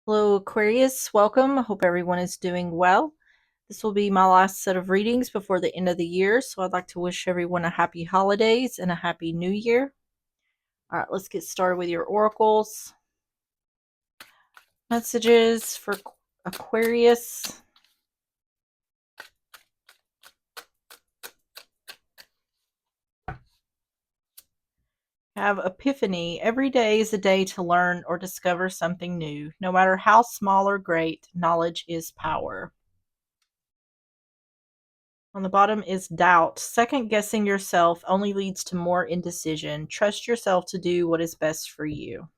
Hello, Aquarius. Welcome. I hope everyone is doing well. This will be my last set of readings before the end of the year, so I'd like to wish everyone a happy holidays and a happy new year. All right, let's get started with your oracles. Messages for Aquarius. Have epiphany. Every day is a day to learn or discover something new. No matter how small or great, knowledge is power. On the bottom is doubt. Second guessing yourself only leads to more indecision. Trust yourself to do what is best for you.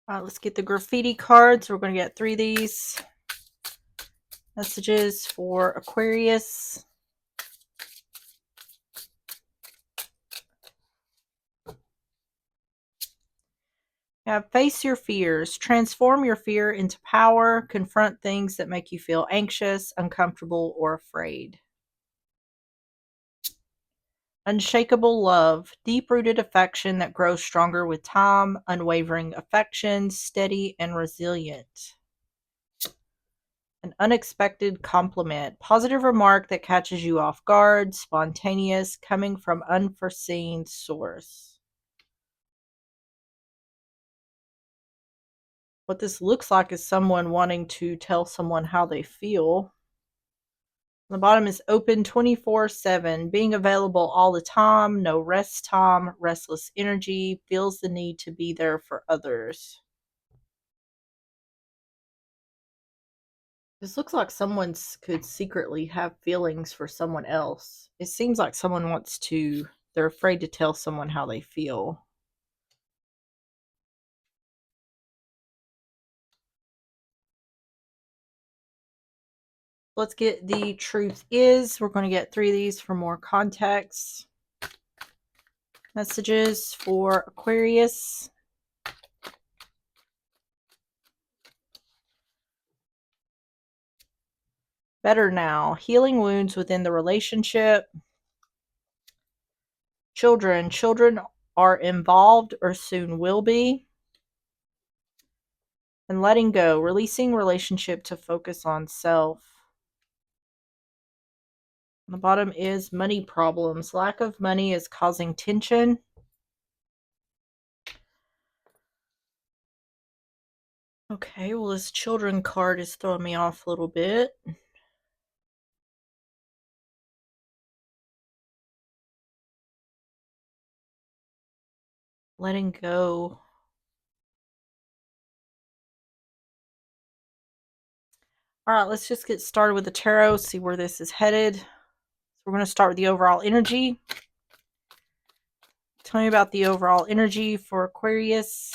All right, let's get the graffiti cards. We're going to get 3 of these. Messages for Aquarius. Face your fears. Transform your fear into power. Confront things that make you feel anxious, uncomfortable, or afraid. Unshakable love. Deep-rooted affection that grows stronger with time. Unwavering affection. Steady and resilient. An unexpected compliment. Positive remark that catches you off guard. Spontaneous. Coming from unforeseen source. What this looks like is someone wanting to tell someone how they feel. The bottom is open 24/7, being available all the time, no rest time, restless energy, feels the need to be there for others. This looks like someone could secretly have feelings for someone else. It seems like someone they're afraid to tell someone how they feel. Let's get the truth is. We're going to get 3 of these for more context. Messages for Aquarius. Better now. Healing wounds within the relationship. Children. Children are involved or soon will be. And letting go. Releasing relationship to focus on self. On the bottom is money problems. Lack of money is causing tension. Okay, well, this children card is throwing me off a little bit. Letting go. All right, let's just get started with the tarot, see where this is headed. So we're going to start with the overall energy. Tell me about the overall energy for Aquarius.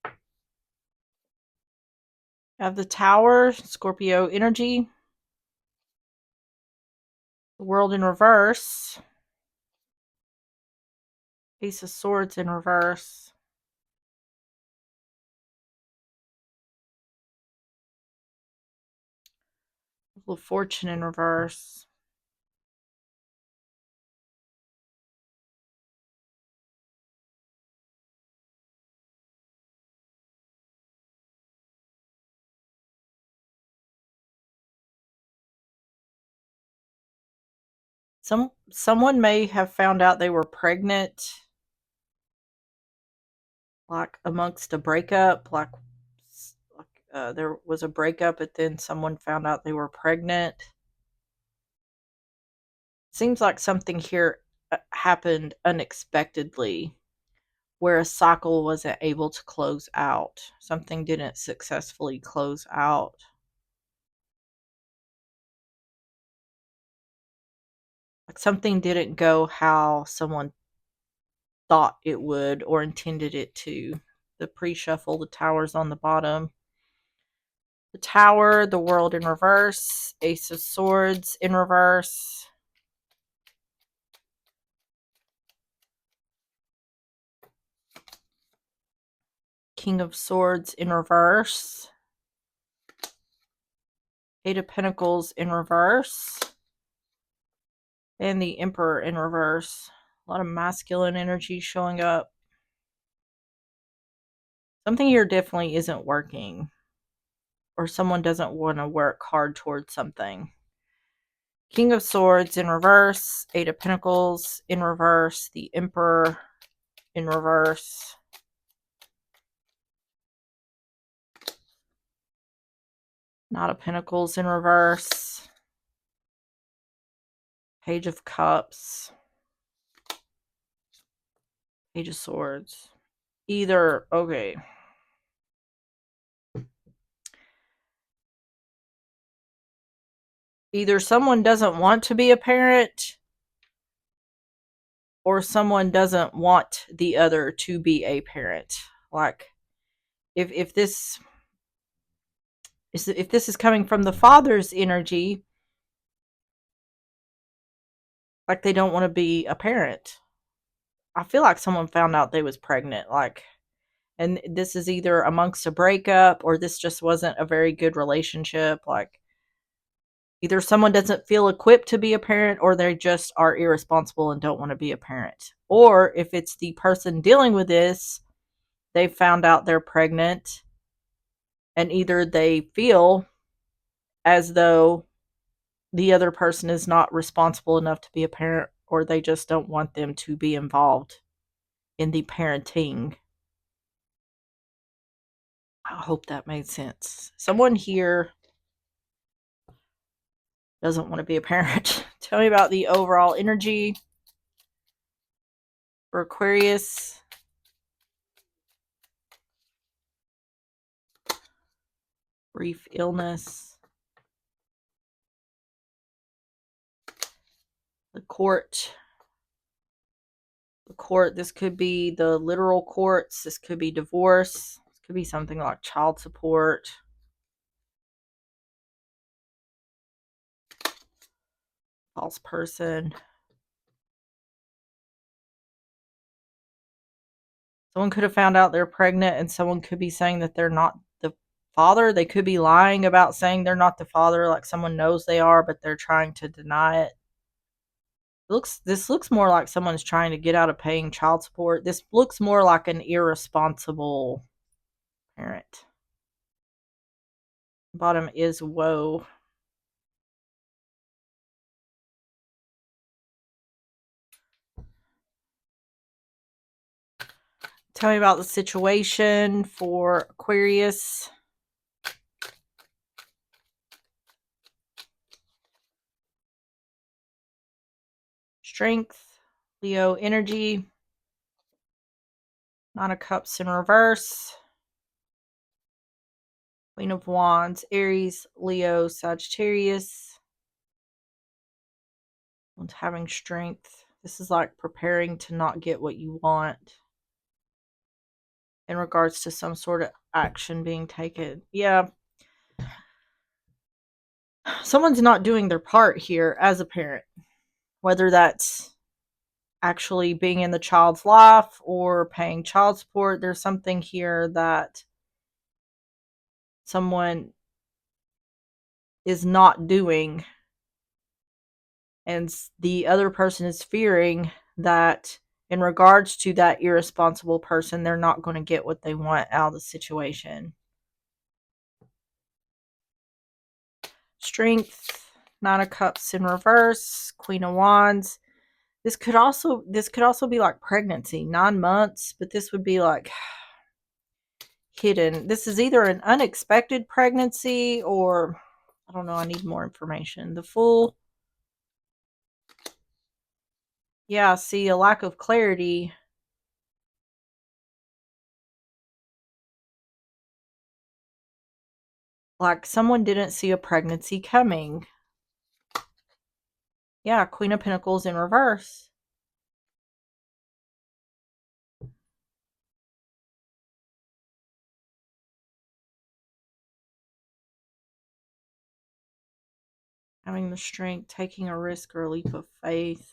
I have the Tower, Scorpio energy. The World in reverse. Ace of Swords in reverse. Wheel of Fortune in reverse. Someone may have found out they were pregnant, like amongst a breakup, there was a breakup, but then someone found out they were pregnant. Seems like something here happened unexpectedly, where a cycle wasn't able to close out. Something didn't successfully close out. Like something didn't go how someone thought it would or intended it to. The pre-shuffle, the Tower's on the bottom. The Tower, the World in reverse, Ace of Swords in reverse. King of Swords in reverse. Eight of Pentacles in reverse. And the Emperor in reverse. A lot of masculine energy showing up. Something here definitely isn't working, or someone doesn't want to work hard towards something. King of Swords in reverse, Eight of Pentacles in reverse, the Emperor in reverse. Knight of Pentacles in reverse. Page of Cups. Page of Swords. Okay. Either someone doesn't want to be a parent, or someone doesn't want the other to be a parent. Like, if this is coming from the father's energy, like they don't want to be a parent. I feel like someone found out they was pregnant, like, and this is either amongst a breakup or this just wasn't a very good relationship. Like, either someone doesn't feel equipped to be a parent, or they just are irresponsible and don't want to be a parent. Or if it's the person dealing with this, they found out they're pregnant, and either they feel as though the other person is not responsible enough to be a parent, or they just don't want them to be involved in the parenting. I hope that made sense. Someone here doesn't want to be a parent. Tell me about the overall energy for Aquarius. Brief illness. The court. The court. This could be the literal courts. This could be divorce. This could be something like child support. False person. Someone could have found out they're pregnant, and someone could be saying that they're not the father. They could be lying about saying they're not the father, like someone knows they are, but they're trying to deny it. This looks more like someone's trying to get out of paying child support. This looks more like an irresponsible parent. Bottom is woe. Tell me about the situation for Aquarius. Strength. Leo energy. Nine of Cups in reverse. Queen of Wands. Aries, Leo, Sagittarius. And having strength. This is like preparing to not get what you want in regards to some sort of action being taken. Yeah. Someone's not doing their part here as a parent, whether that's actually being in the child's life or paying child support. There's something here that someone is not doing, and the other person is fearing that in regards to that irresponsible person, they're not going to get what they want out of the situation. Strength. Nine of Cups in reverse. Queen of Wands. This could also be like pregnancy, 9 months, but this would be like hidden. This is either an unexpected pregnancy, or I don't know, I need more information. The Fool. Yeah, see, a lack of clarity. Like someone didn't see a pregnancy coming. Yeah, Queen of Pentacles in reverse. Having the strength, taking a risk or a leap of faith.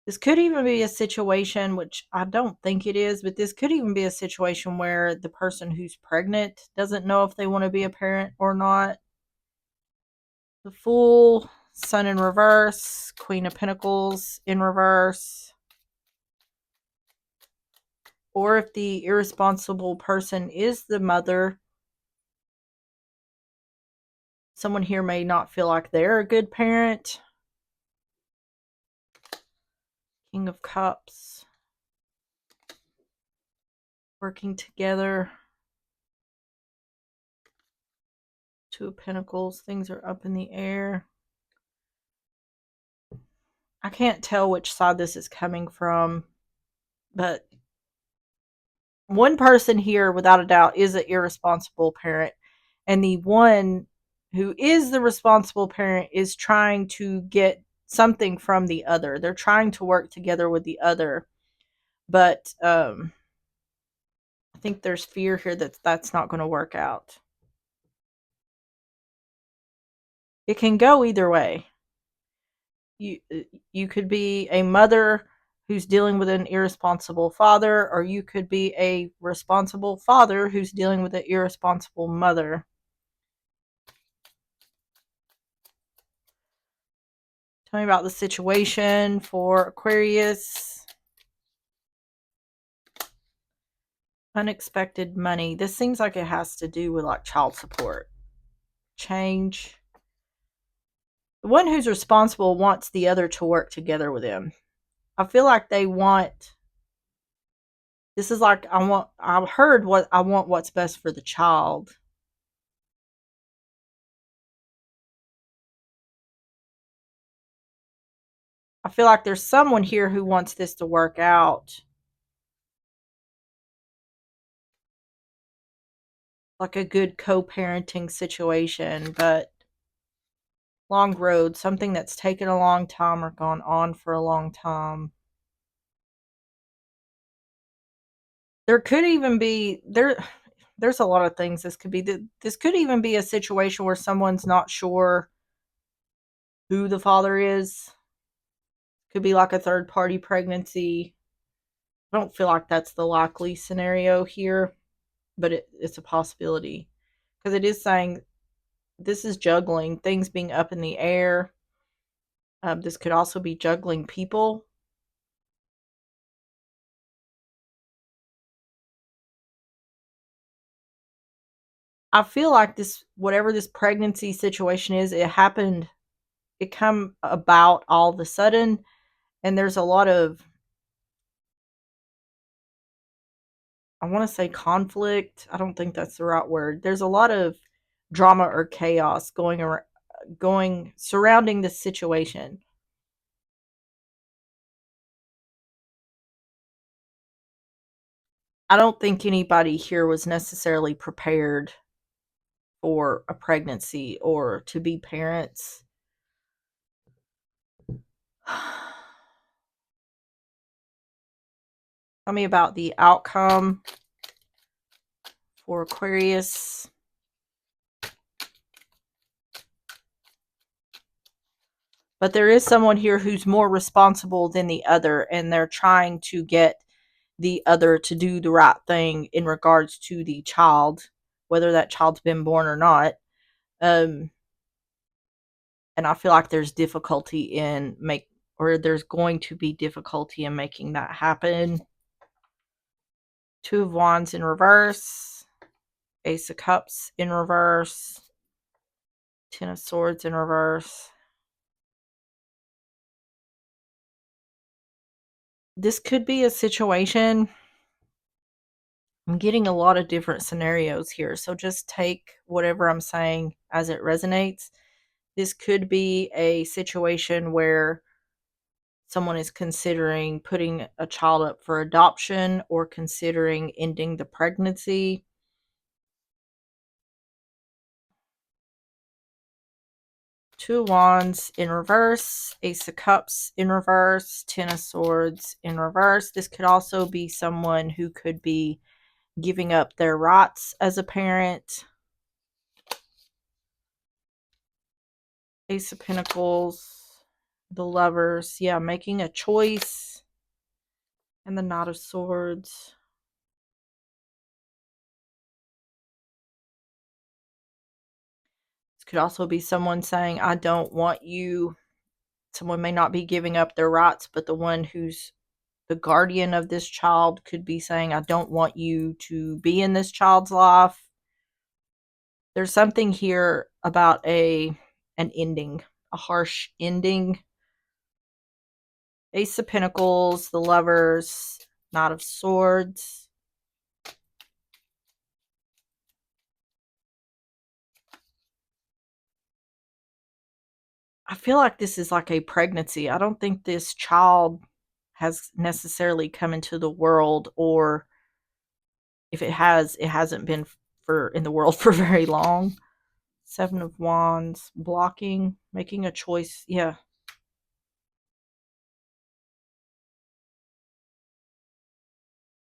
This could even be a situation, which I don't think it is, but this could even be a situation where the person who's pregnant doesn't know if they want to be a parent or not. The Fool, Sun in reverse, Queen of Pentacles in reverse. Or if the irresponsible person is the mother, someone here may not feel like they're a good parent. King of Cups. Working together. Two of Pentacles. Things are up in the air. I can't tell which side this is coming from, but one person here, without a doubt, is an irresponsible parent. And the one who is the responsible parent is trying to get something from the other. They're trying to work together with the other. But I think there's fear here that that's not going to work out. It can go either way. You could be a mother who's dealing with an irresponsible father, or you could be a responsible father who's dealing with an irresponsible mother. Tell me about the situation for Aquarius. Unexpected money. This seems like it has to do with like child support. Change. The one who's responsible wants the other to work together with him. I feel like they want, this is like, I heard what I want, what's best for the child. I feel like there's someone here who wants this to work out. Like a good co-parenting situation, but long road, something that's taken a long time or gone on for a long time. There could even be, there's a lot of things this could be. This could even be a situation where someone's not sure who the father is. Could be like a third party pregnancy. I don't feel like that's the likely scenario here, but it's a possibility. Because it is saying this is juggling, things being up in the air. This could also be juggling people. I feel like this, whatever this pregnancy situation is, it happened, it come about all of a sudden, and there's a lot of, I want to say conflict. I don't think that's the right word. There's a lot of drama or chaos going around, surrounding this situation. I don't think anybody here was necessarily prepared for a pregnancy or to be parents. Tell me about the outcome for Aquarius. But there is someone here who's more responsible than the other, and they're trying to get the other to do the right thing in regards to the child, whether that child's been born or not. And I feel like there's difficulty in there's going to be difficulty in making that happen. Two of Wands in reverse, Ace of Cups in reverse, Ten of Swords in reverse. This could be a situation. I'm getting a lot of different scenarios here, so just take whatever I'm saying as it resonates. This could be a situation where someone is considering putting a child up for adoption or considering ending the pregnancy. Two of Wands in reverse, Ace of Cups in reverse, Ten of Swords in reverse. This could also be someone who could be giving up their rights as a parent. Ace of Pentacles, the Lovers. Yeah, making a choice. And the Knight of Swords. It's Could also be someone saying, I don't want you. Someone may not be giving up their rights, but the one who's the guardian of this child could be saying, I don't want you to be in this child's life. There's something here about an ending, a harsh ending. Ace of Pentacles, the Lovers, Knight of Swords. I feel like this is like a pregnancy. I don't think this child has necessarily come into the world, or if it has, it hasn't been for in the world for very long. Seven of Wands, blocking, making a choice. Yeah.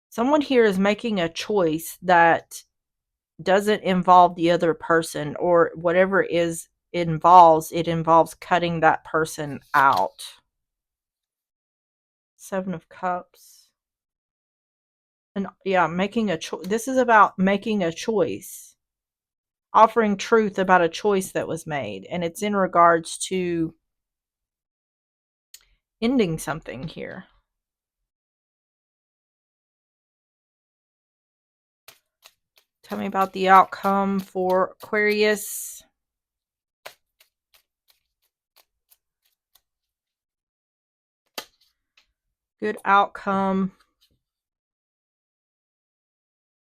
Someone here is making a choice that doesn't involve the other person, or whatever it involves cutting that person out. Seven of Cups. And yeah, making a choice. This is about making a choice, offering truth about a choice that was made, and it's in regards to ending something here. Tell me about the outcome for Aquarius. Good outcome.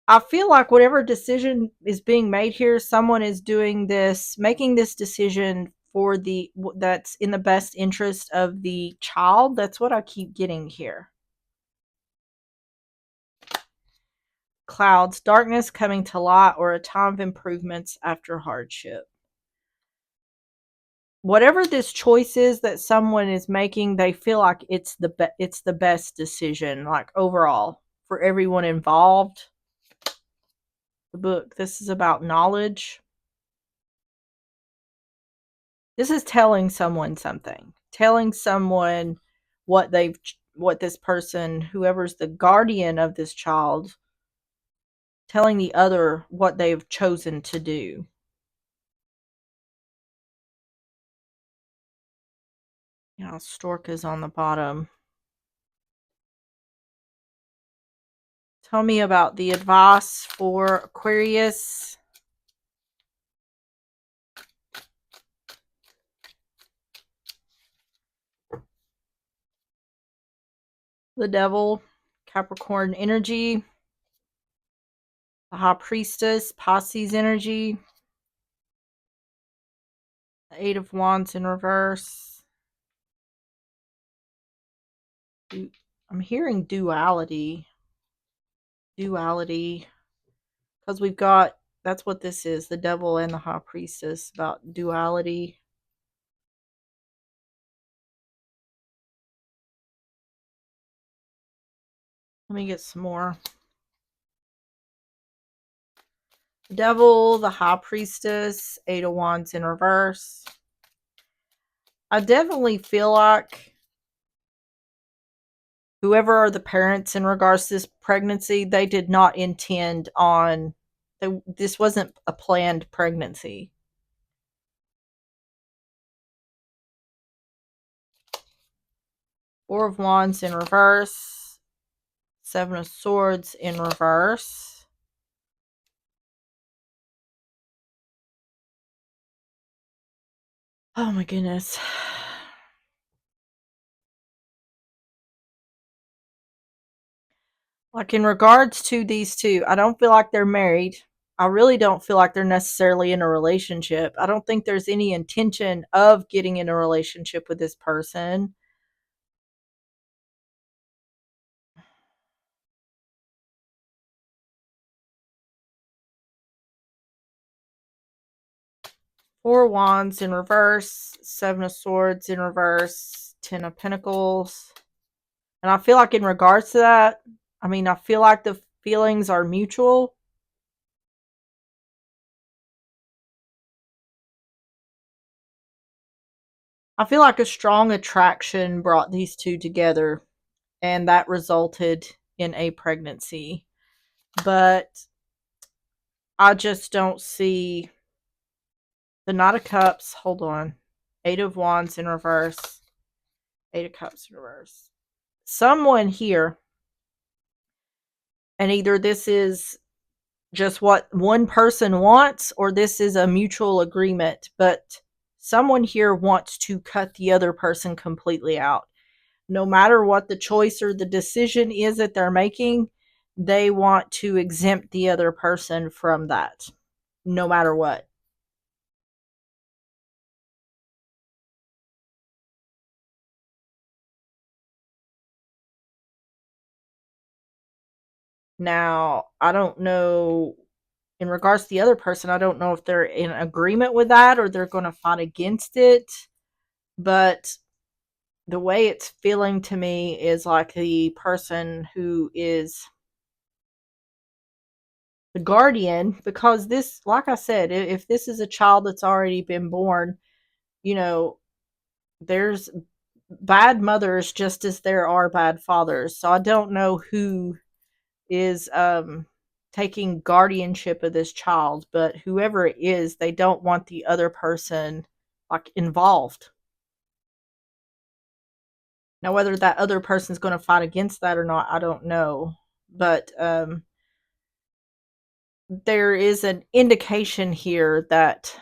I feel like whatever decision is being made here, someone is doing this, making this decision for that's in the best interest of the child. That's what I keep getting here. Clouds, darkness coming to light, or a time of improvements after hardship. Whatever this choice is that someone is making, they feel like it's the best decision, like overall for everyone involved. The book. This is about knowledge. This is telling someone something. Telling someone what this person, whoever's the guardian of this child, telling the other what they've chosen to do. Yeah, stork is on the bottom. Tell me about the advice for Aquarius. The Devil, Capricorn energy. The High Priestess, Pisces energy. The Eight of Wands in reverse. I'm hearing duality. Duality. Because we've got, that's what this is, the Devil and the High Priestess, about duality. Let me get some more. The Devil, the High Priestess, Eight of Wands in reverse. I definitely feel like whoever are the parents in regards to this pregnancy, they did not intend on, this wasn't a planned pregnancy. Four of Wands in reverse. Seven of Swords in reverse. Oh my goodness. Like in regards to these two, I don't feel like they're married. I really don't feel like they're necessarily in a relationship. I don't think there's any intention of getting in a relationship with this person. Four of Wands in reverse, Seven of Swords in reverse, Ten of Pentacles. And I feel like in regards to that, I feel like the feelings are mutual. I feel like a strong attraction brought these two together, and that resulted in a pregnancy. But I just don't see The Knight of Cups, hold on. Eight of Wands in reverse. Eight of Cups in reverse. Someone here, and either this is just what one person wants or this is a mutual agreement, but someone here wants to cut the other person completely out. No matter what the choice or the decision is that they're making, they want to exempt the other person from that, no matter what. Now, I don't know, in regards to the other person, I don't know if they're in agreement with that or they're going to fight against it. But the way it's feeling to me is like the person who is the guardian, because this, like I said, if this is a child that's already been born, you know, there's bad mothers just as there are bad fathers. So I don't know who is taking guardianship of this child, but whoever it is, they don't want the other person like involved. Now whether that other person's going to fight against that or not, I don't know. But there is an indication here that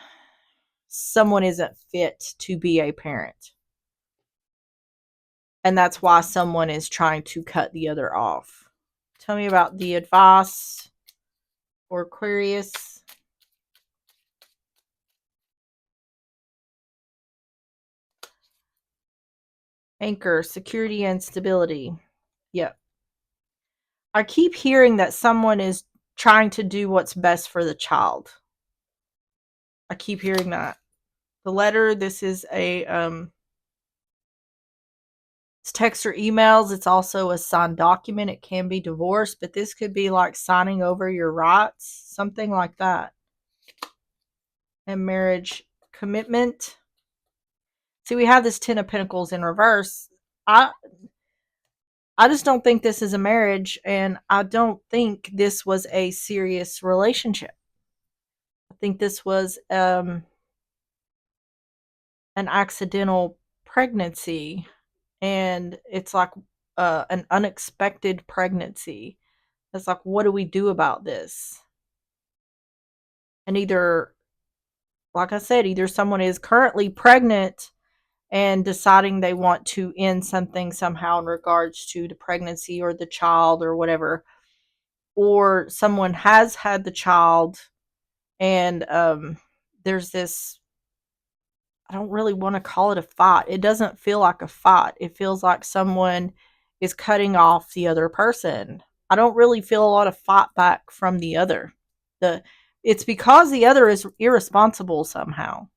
someone isn't fit to be a parent. And that's why someone is trying to cut the other off. Tell me about the advice for Aquarius. Anchor, security and stability. Yep. I keep hearing that someone is trying to do what's best for the child. I keep hearing that. The letter, this is a it's text or emails. It's also a signed document. It can be divorce, but this could be like signing over your rights, something like that. And marriage commitment. See, we have this Ten of Pentacles in reverse. I I just don't think this is a marriage, and I don't think this was a serious relationship. I think this was an accidental pregnancy, and it's like an unexpected pregnancy. It's like, what do we do about this? And either, like I said, either someone is currently pregnant and deciding they want to end something somehow in regards to the pregnancy or the child or whatever, or someone has had the child and there's this, I don't really want to call it a fight. It doesn't feel like a fight. It feels like someone is cutting off the other person. I don't really feel a lot of fight back from the other. The It's because the other is irresponsible somehow.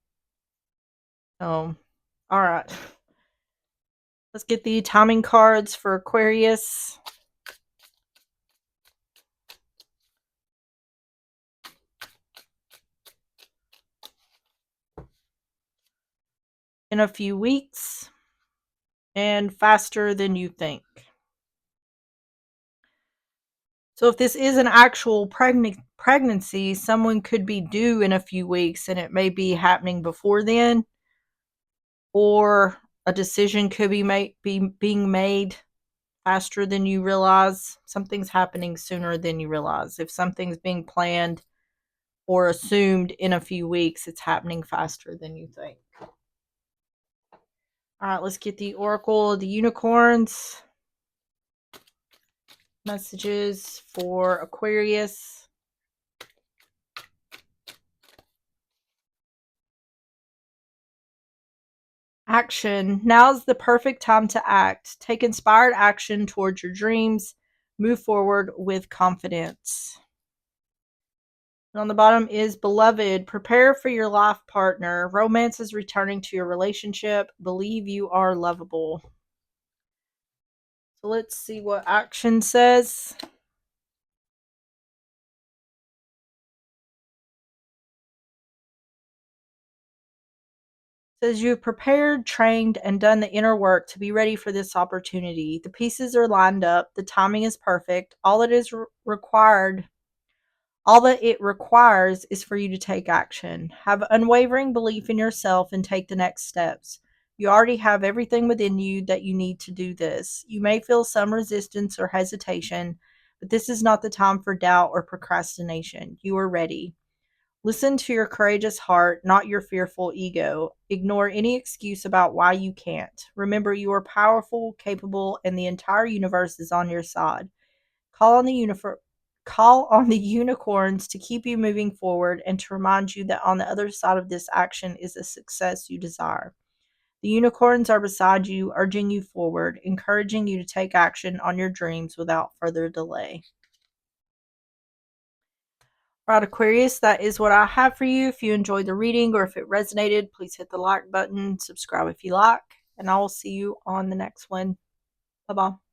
All right. Let's get the timing cards for Aquarius. In a few weeks and faster than you think. So if this is an actual pregnancy, someone could be due in a few weeks and it may be happening before then, or a decision could be being made faster than you realize. Something's happening sooner than you realize. If something's being planned or assumed in a few weeks, it's happening faster than you think. All right, let's get the Oracle of the Unicorns. Messages for Aquarius. Action. Now's the perfect time to act. Take inspired action towards your dreams. Move forward with confidence. And on the bottom is beloved. Prepare for your life partner. Romance is returning to your relationship. Believe you are lovable. So let's see what action says. Says you have prepared, trained, and done the inner work to be ready for this opportunity. The pieces are lined up. The timing is perfect. All that is required All that it requires is for you to take action. Have unwavering belief in yourself and take the next steps. You already have everything within you that you need to do this. You may feel some resistance or hesitation, but this is not the time for doubt or procrastination. You are ready. Listen to your courageous heart, not your fearful ego. Ignore any excuse about why you can't. Remember, you are powerful, capable, and the entire universe is on your side. Call on the call on the unicorns to keep you moving forward and to remind you that on the other side of this action is the success you desire. The unicorns are beside you, urging you forward, encouraging you to take action on your dreams without further delay. Right, Aquarius, that is what I have for you. If you enjoyed the reading or if it resonated, please hit the like button, subscribe if you like, and I will see you on the next one. Bye bye.